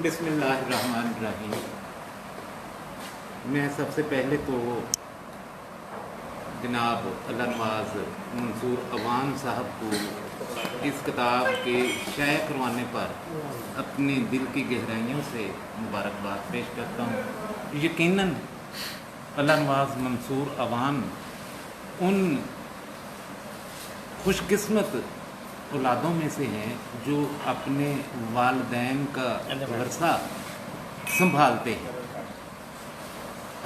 बिस्मिल्लाहिर्रहमानिर्रहीम। मैं सबसे पहले तो जनाब अल्लाह नवाज़ मंसूर अवान साहब को इस किताब के शाया करवाने पर अपने दिल की गहराइयों से मुबारकबाद पेश करता हूँ। यकीनन अल्लाह नवाज़ मंसूर अवान उन खुशकिस्मत औलादों में से हैं जो अपने वालिदैन का वरसा संभालते हैं।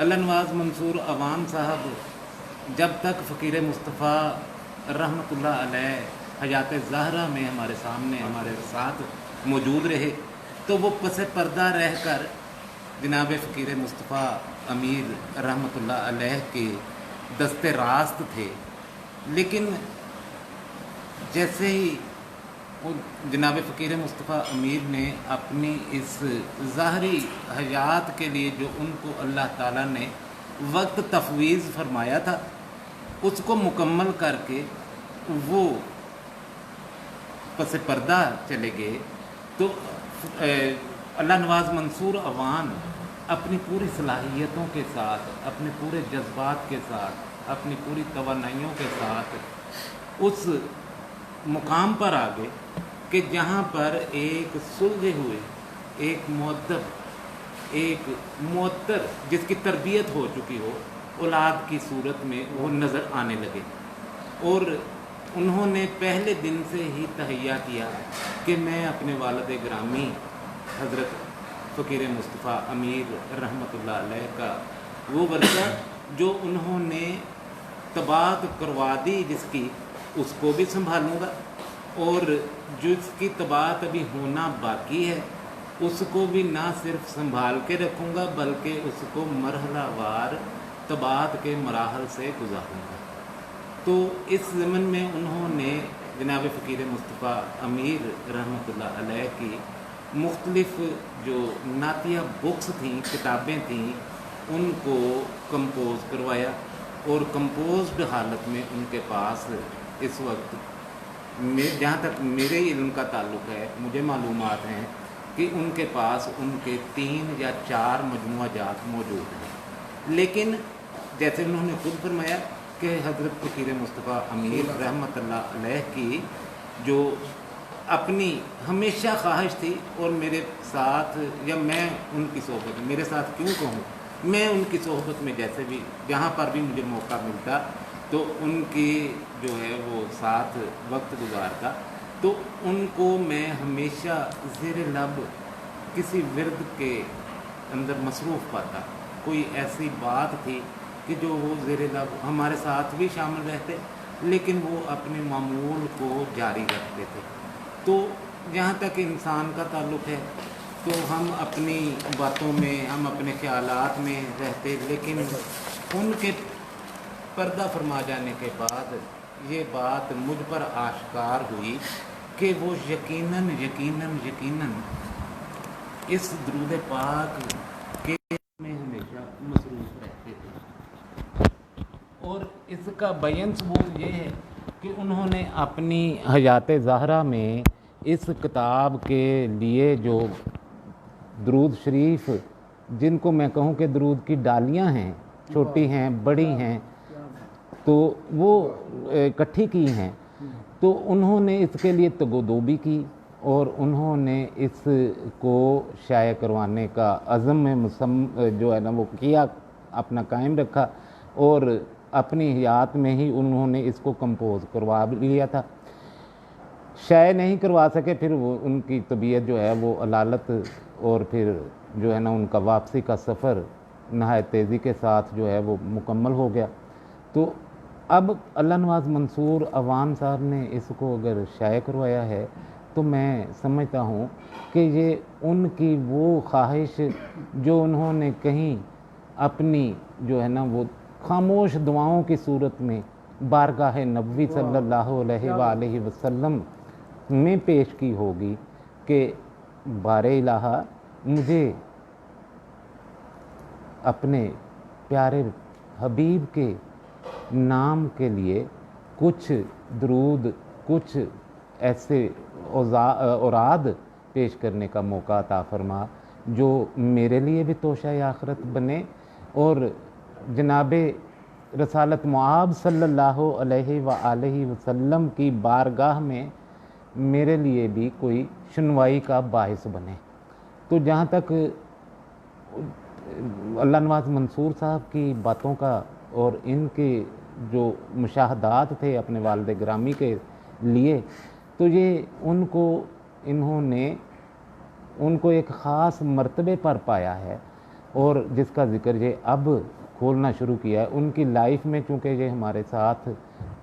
अल्लाह नवाज़ मंसूर अवान साहब जब तक फ़कीर मुस्तफ़ा रहमतुल्लाह अलैह हयात ज़हरा में हमारे सामने हमारे साथ मौजूद रहे तो वो पसे पर्दा रहकर जनाब फ़कीर मुस्तफ़ा अमीर रहमतुल्लाह अलैह के दस्ते रास्त थे। लेकिन जैसे ही जनाब फ़कीर मुस्तफ़ा अमीर ने अपनी इस ज़ाहरी हयात के लिए जो उनको अल्लाह ताला ने वक्त तफवीज़ फरमाया था उसको मुकम्मल करके वो पस पर्दा चले गए तो अल्लाह नवाज़ मंसूर अवान अपनी पूरी सलाहियतों के साथ, अपने पूरे जज्बात के साथ, अपनी पूरी तवानाइयों के साथ उस मुकाम पर आ गए कि जहाँ पर एक सुलझे हुए, एक मुअद्दब, एक मुअत्तर जिसकी तरबियत हो चुकी हो औलाद की सूरत में वो नज़र आने लगे। और उन्होंने पहले दिन से ही तहैया किया कि मैं अपने वालिद ग्रामी हज़रत फ़कीर मुस्तफ़ा अमीर रहमतुल्लाह अलैह का वो वर्सा जो उन्होंने तबात करवा दी जिसकी, उसको भी संभालूँगा और जिसकी तबात अभी होना बाकी है उसको भी ना सिर्फ संभाल के रखूँगा बल्कि उसको मरहलावार तबात के मराहल से गुजारूँगा। तो इस ज़मन में उन्होंने जनाब फ़कीर मुस्तफ़ा अमीर रहमतुल्लाह अलैह की मुख्तलिफ़ जो नातिया बुक्स थीं, किताबें थीं, उनको कंपोज़ करवाया और कंपोज्ड हालत में उनके पास इस वक्त जहाँ तक मेरे इल्म का ताल्लुक़ है मुझे मालूमात हैं कि उनके पास उनके 3 या 4 मजमूआजात मौजूद हैं। लेकिन जैसे उन्होंने खुद फरमाया कि हज़रत फ़कीर मुस्तफ़ा अमीर रहमतुल्लाह अलैह की जो अपनी हमेशा ख्वाहिश थी और मेरे साथ या मैं उनकी सोहबत, मेरे साथ क्यों कहूँ, मैं उनकी सोहबत में जैसे भी जहाँ पर भी मुझे मौका मिलता तो उनकी जो है वो साथ वक्त गुजारता तो उनको मैं हमेशा ज़ेर लब किसी विरद के अंदर मसरूफ़ पाता। कोई ऐसी बात थी कि जो वो ज़ेर लब हमारे साथ भी शामिल रहते लेकिन वो अपने मामूल को जारी रखते थे। तो जहाँ तक इंसान का ताल्लुक़ है तो हम अपनी बातों में, हम अपने ख़यालात में रहते, लेकिन उनके पर्दा फरमा जाने के बाद ये बात मुझ पर आश्कार हुई कि वो यकीनन यकीनन यकीनन इस दुरूद पाक के में हमेशा मसरूफ़ रहते थे। और इसका बयान सबूत ये है कि उन्होंने अपनी हयात ज़हरा में इस किताब के लिए जो दुरूद शरीफ, जिनको मैं कहूँ कि दुरूद की डालियाँ हैं, छोटी हैं बड़ी हैं, तो वो इकट्ठी की हैं, तो उन्होंने इसके लिए तगोदो भी की और उन्होंने इसको शाया करवाने का अज़म में जो है ना वो किया, अपना कायम रखा और अपनी हयात में ही उन्होंने इसको कंपोज़ करवा लिया था। शाया नहीं करवा सके, फिर वो उनकी तबीयत जो है वो अलालत और फिर जो है ना उनका वापसी का सफ़र नहायत तेज़ी के साथ जो है वो मुकम्मल हो गया। तो अब अल्लाह नवाज़ मंसूर अवान साहब ने इसको अगर शाया करवाया है तो मैं समझता हूँ कि ये उनकी वो ख्वाहिश जो उन्होंने कहीं अपनी जो है ना वो खामोश दुआओं की सूरत में बारगाह नबवी सल्लल्लाहु अलैहि वसल्लम में पेश की होगी कि बारे इलाहा मुझे अपने प्यारे हबीब के नाम के लिए कुछ दरूद, कुछ ऐसे औराद पेश करने का मौका अता फरमा जो मेरे लिए भी तोशा आखरत बने और जनाब रसालत मुआब सल्लल्लाहु अलैहि व आलिहि वसल्लम की बारगाह में मेरे लिए भी कोई सुनवाई का बाहिस बने। तो जहाँ तक अल्लाह नवाज मंसूर साहब की बातों का और इनके जो मुशाहदात थे अपने वालिद ग्रामी के लिए, तो ये उनको एक ख़ास मर्तबे पर पाया है और जिसका ज़िक्र ये अब खोलना शुरू किया है। उनकी लाइफ में चूँकि ये हमारे साथ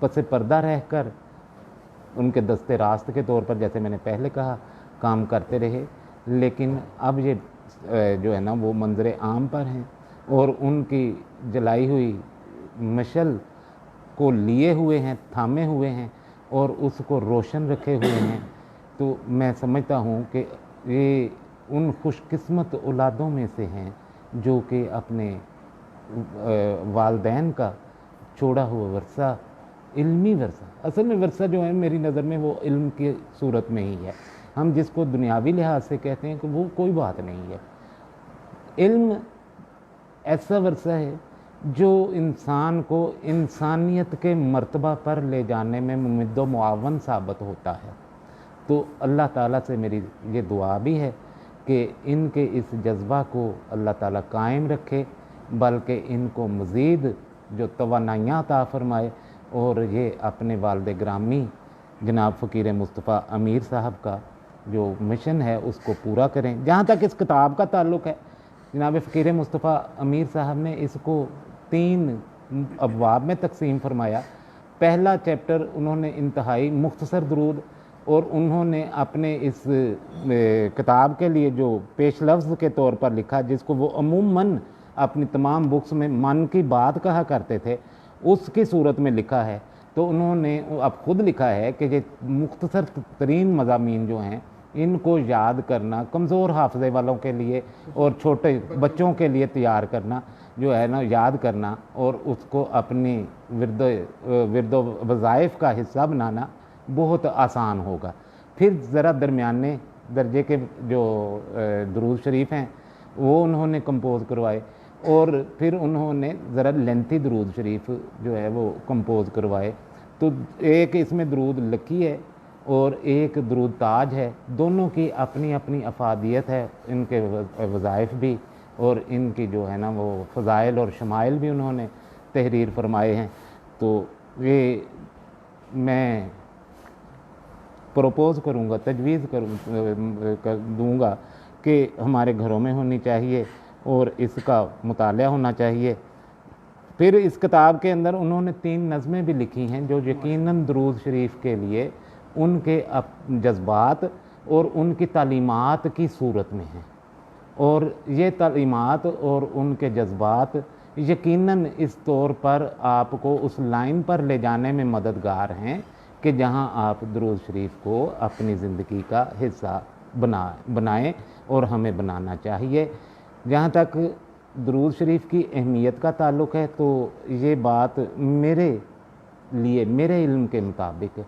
पसे पर्दा रहकर उनके दस्ते रास्त के तौर पर, जैसे मैंने पहले कहा, काम करते रहे, लेकिन अब ये जो है ना वो मंजर आम पर हैं और उनकी जलाई हुई मशल को लिए हुए हैं, थामे हुए हैं और उसको रोशन रखे हुए हैं। तो मैं समझता हूँ कि ये उन खुशकिस्मत औलादों में से हैं जो कि अपने वालदैन का छोड़ा हुआ वर्सा, इल्मी वर्सा, असल में वर्सा जो है मेरी नज़र में वो इल्म की सूरत में ही है। हम जिसको दुनियावी लिहाज से कहते हैं कि वो कोई बात नहीं है। इल्म ऐसा वर्सा है जो इंसान को इंसानियत के मर्तबा पर ले जाने में मुमद्द व मुआवन साबित होता है। तो अल्लाह ताला से मेरी ये दुआ भी है कि इनके इस जज्बा को अल्लाह ताला कायम रखे, बल्कि इनको मज़ीद जो तवानाइयाँ अता फ़रमाए और ये अपने वालिद ग्रामी जनाब फ़कीर मुस्तफ़ा अमीर साहब का जो मिशन है उसको पूरा करें। जहाँ तक इस किताब का ताल्लुक़ है, जनाब फ़कीर मुस्तफ़ा अमीर साहब ने इसको 3 अबवाब में तकसीम फरमाया। पहला चैप्टर उन्होंने इंतहाई मुख्तसर दरूद और उन्होंने अपने इस किताब के लिए जो पेश लफ्ज़ के तौर पर लिखा, जिसको वो अमूमन अपनी तमाम बुक्स में मन की बात कहा करते थे, उसकी सूरत में लिखा है। तो उन्होंने अब खुद लिखा है कि ये मुख्तसर तरीन मज़ामीन जो हैं इनको याद करना कमज़ोर हाफ़ज़े वालों के लिए और छोटे बच्चों के लिए तैयार करना जो है ना, याद करना और उसको अपनी विरद वज़ाइफ का हिस्सा बनाना बहुत आसान होगा। फिर ज़रा दरमियाने दर्जे के जो दुरूद शरीफ हैं वो उन्होंने कंपोज़ करवाए और फिर उन्होंने ज़रा लेंथी दुरूद शरीफ जो है वो कंपोज़ करवाए। तो एक इसमें दुरूद लकी है और एक दुरूद ताज है। दोनों की अपनी अपनी अफादियत है, इनके वज़ाइफ भी और इनकी जो है ना वो फ़ज़ाइल और शमाइल भी उन्होंने तहरीर फरमाए हैं। तो ये मैं प्रोपोज़ करूँगा, तजवीज़ कर दूँगा कि हमारे घरों में होनी चाहिए और इसका मुताला होना चाहिए। फिर इस किताब के अंदर उन्होंने 3 नज़में भी लिखी हैं जो यकीनन दुरूद शरीफ के लिए उनके जज्बात और उनकी तालीमात की सूरत में हैं और ये तालीमात और उनके जज्बात यकीनन इस तौर पर आपको उस लाइन पर ले जाने में मददगार हैं कि जहां आप दुरूद शरीफ को अपनी ज़िंदगी का हिस्सा बनाएं और हमें बनाना चाहिए। जहाँ तक दुरूद शरीफ की अहमियत का ताल्लुक़ है तो ये बात मेरे लिए, मेरे इल्म के मुताबिक,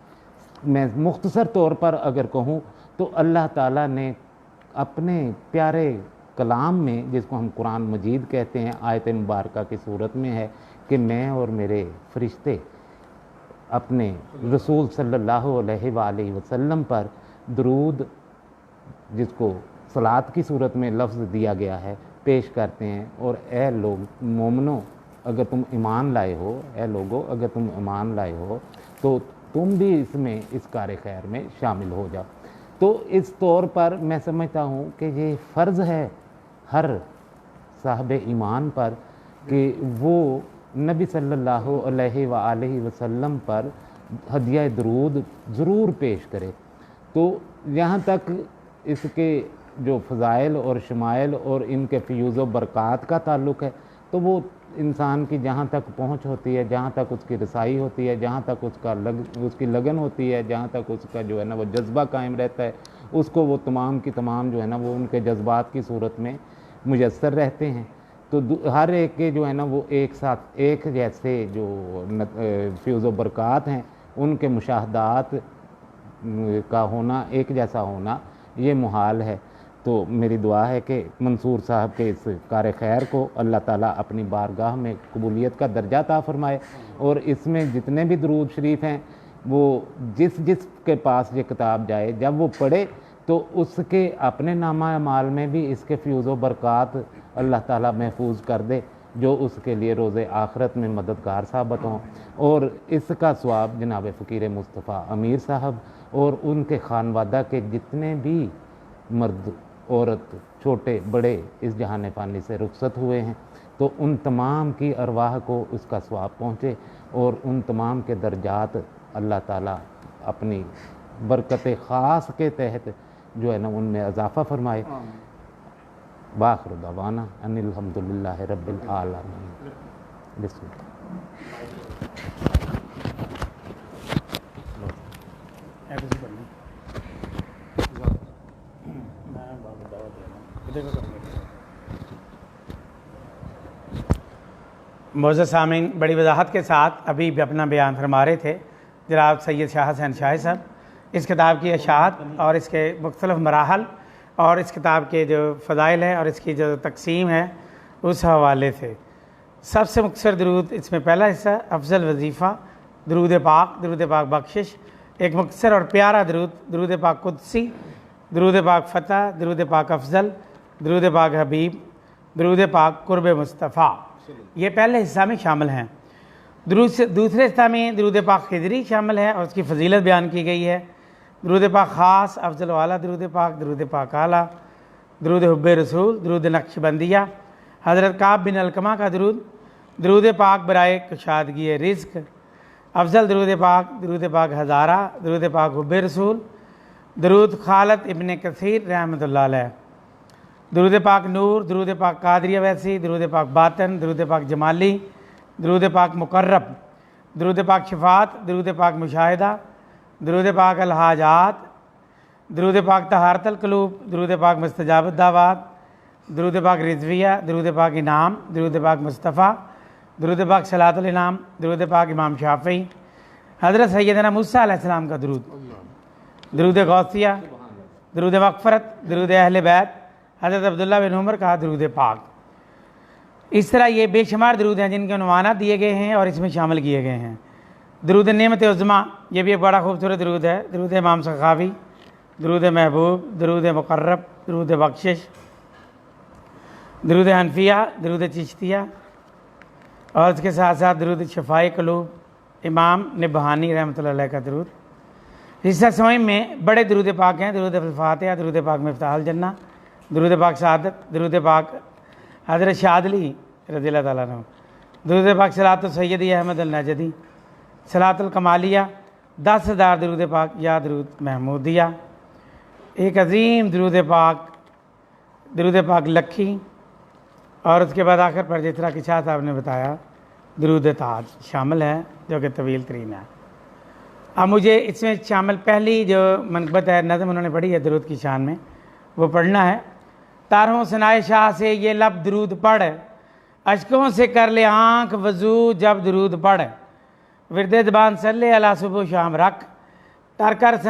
मैं मुख्तसर तौर पर अगर कहूँ तो अल्लाह ताला ने अपने प्यारे कलाम में, जिसको हम कुरान मजीद कहते हैं, आयत मुबारका की सूरत में है कि मैं और मेरे फरिश्ते अपने रसूल सल्लल्लाहु अलैहि वसल्लम पर दरूद, जिसको सलात की सूरत में लफ्ज़ दिया गया है, पेश करते हैं। और ए लोग मोमनो, अगर तुम ईमान लाए हो, ए लोगो अगर तुम ईमान लाए हो तो तुम भी इसमें इस कार खैर में शामिल हो जाओ। तो इस तौर पर मैं समझता हूँ कि ये फ़र्ज़ है हर साहब ईमान पर कि वो नबी सल्लल्लाहु अलैहि व आलिहि वसल्लम पर हदिया दरूद ज़रूर पेश करे। तो यहाँ तक इसके जो फ़ज़ाइल और शमाइल और इनके फ़यूज़ व बरक़ात का ताल्लुक़ है तो वो इंसान की जहाँ तक पहुँच होती है, जहाँ तक उसकी रसाई होती है, जहाँ तक उसकी लगन होती है, जहाँ तक उसका जो है ना वो जज्बा कायम रहता है, उसको वो तमाम की तमाम जो है ना वो उनके जज्बात की सूरत में मुयस्सर रहते हैं। तो हर एक के जो है ना वो एक साथ एक जैसे जो फ़यूज़ व बरक़ात हैं, उनके मुशाहदात का होना, एक जैसा होना, ये मुहाल है। तो मेरी दुआ है कि मंसूर साहब के इस कार खैर को अल्लाह ताला अपनी बारगाह में कबूलियत का दर्जा अता फरमाए, और इसमें जितने भी दरूद शरीफ हैं वो जिस के पास ये किताब जाए, जब वो पढ़े तो उसके अपने नामा अमाल में भी इसके फ्यूज़ व बरक़ात अल्लाह ताला महफूज कर दे, जो उसके लिए रोज़े आखिरत में मददगार साबित हों। और इसका सवाब जनाब फ़कीर मुस्तफ़ा अमीर साहब और उनके खानवादा के जितने भी मर्द औरत छोटे बड़े इस जहान फ़ानी से रुखसत हुए हैं, तो उन तमाम की अरवाह को उसका सवाब पहुँचे, और उन तमाम के दर्जात अल्लाह ताला अपनी बरकत ख़ास के तहत जो है ना उनमें इजाफ़ा फरमाए। बाखिर दवाना अनिल हम्दुलिल्लाहि रब्बिल आलमीन। बिस्मिल्लाह। मोअज़्ज़ज़ सामीन, बड़ी वजाहत के साथ अभी भी अपना बयान फरमा रहे थे जनाब सैयद शाह हसैन शाह साहब, इस किताब की अशात और इसके मुख्तलिफ मराहल और इस किताब के जो फ़ज़ाइल है और इसकी जो तकसीम है उस हवाले से। सबसे मुख्तसर दरूद इसमें पहला हिस्सा अफजल वजीफ़ा दरूद पाक बख्शिश, एक मुख्तसर और प्यारा दरूद पाक कुदसी, दरूद पाक फ़तह, दरूद पाक अफजल, दरूद पाक हबीब, दरूद पाक कुर्ब मुस्तफ़ा, ये पहले हिस्सा में शामिल हैं। दूसरे हिस्सा में दरूद पाक खिदरी शामिल है और उसकी फजीलत बयान की गई है। दरूद पाक ख़ास, अफजल वाला दरूद पाक आला, दरूद हुब्बे रसूल, दरूद नक्शबंदिया, हज़रत काब बिन अलकमा का दरूद पाक बराए कुशादगी रिज़्क़, अफजल दरूद पाक हज़ारा, दरूद पाक हुब्बे रसूल, दरूद खालद इब्न कसीर रहमतुल्लाह अलैह, दरूद पाक नूर, दरूद पाक कादरिया वैसी, दरूद पाक बातन, दरूद पाक जमाली, दरूद पाक मुकर्रब, दरूद पाक शफात, दरूद पाक मुशाहिदा, दरूद पाक अलहाजात, दरूद पाक तहारतल क़ुलूब, दरूद पाक मुस्तजाब दावात, दरूद पाक रिज़विया, दरूद पाक इनाम, दरूद पाक मुस्तफ़ा, दरूद पाक सलातुल इनाम, दरूद पाक इमाम शाफ़ी, हज़रत सैयदना मूसा अलैहिस्सलाम का दरूद गौसिया, दरूद मग़फ़रत, दरूद अहले बैत, हज़रत अब्दुल्लाह बिन उमर का दरूद पाक। इस तरह ये बेशुमार दरूद हैं जिनके उन्वानात दिए गए हैं और इसमें शामिल किए गए हैं। दरूद नेमत उज़्मा, ये भी एक बड़ा खूबसूरत दरूद है। दरूद इमाम सखावी, दरूद महबूब, दरूद मुकर्रब, दरूद बख्शिश, दरूद हनफिया, दरूद चिश्तिया, और इसके साथ साथ दरूद शफ़ाए क़ुलूब, इमाम निबहानी रहमतुल्लाह अलैह का दरूद। हिस्सा स्वयं में बड़े दरूद पाक हैं। दरूद फ़ातिहा, दरूद पाक मिफ्ताहुल जन्ना, दरूद पाक सआदत, दरूद पाक हज़रत शादली रज़ियल्लाहु ताला अन्हु, दरूद पाक सलातुल सैयदी अहमद अल नजदी, सलातुल कमालिया, 10,000 दरूद पाक या दरूद महमूदिया, एक अजीम दरूद पाक लखी, और उसके बाद आखिर पर जिस तरह कि शाह साहब ने बताया दरूद ताज शामिल है जो कि तवील तरीन है। अब मुझे इसमें शामिल पहली जो मनक़बत है, नज़म उन्होंने पढ़ी है दरूद की शान में, वो पढ़ना है। तारों सनाए शाह से ये लब दरूद पढ़, अशकों से कर ले आँख वज़ू जब दरूद पढ़, विरदे ज़बान सल्ले अला सुबह शाम रख, तर कर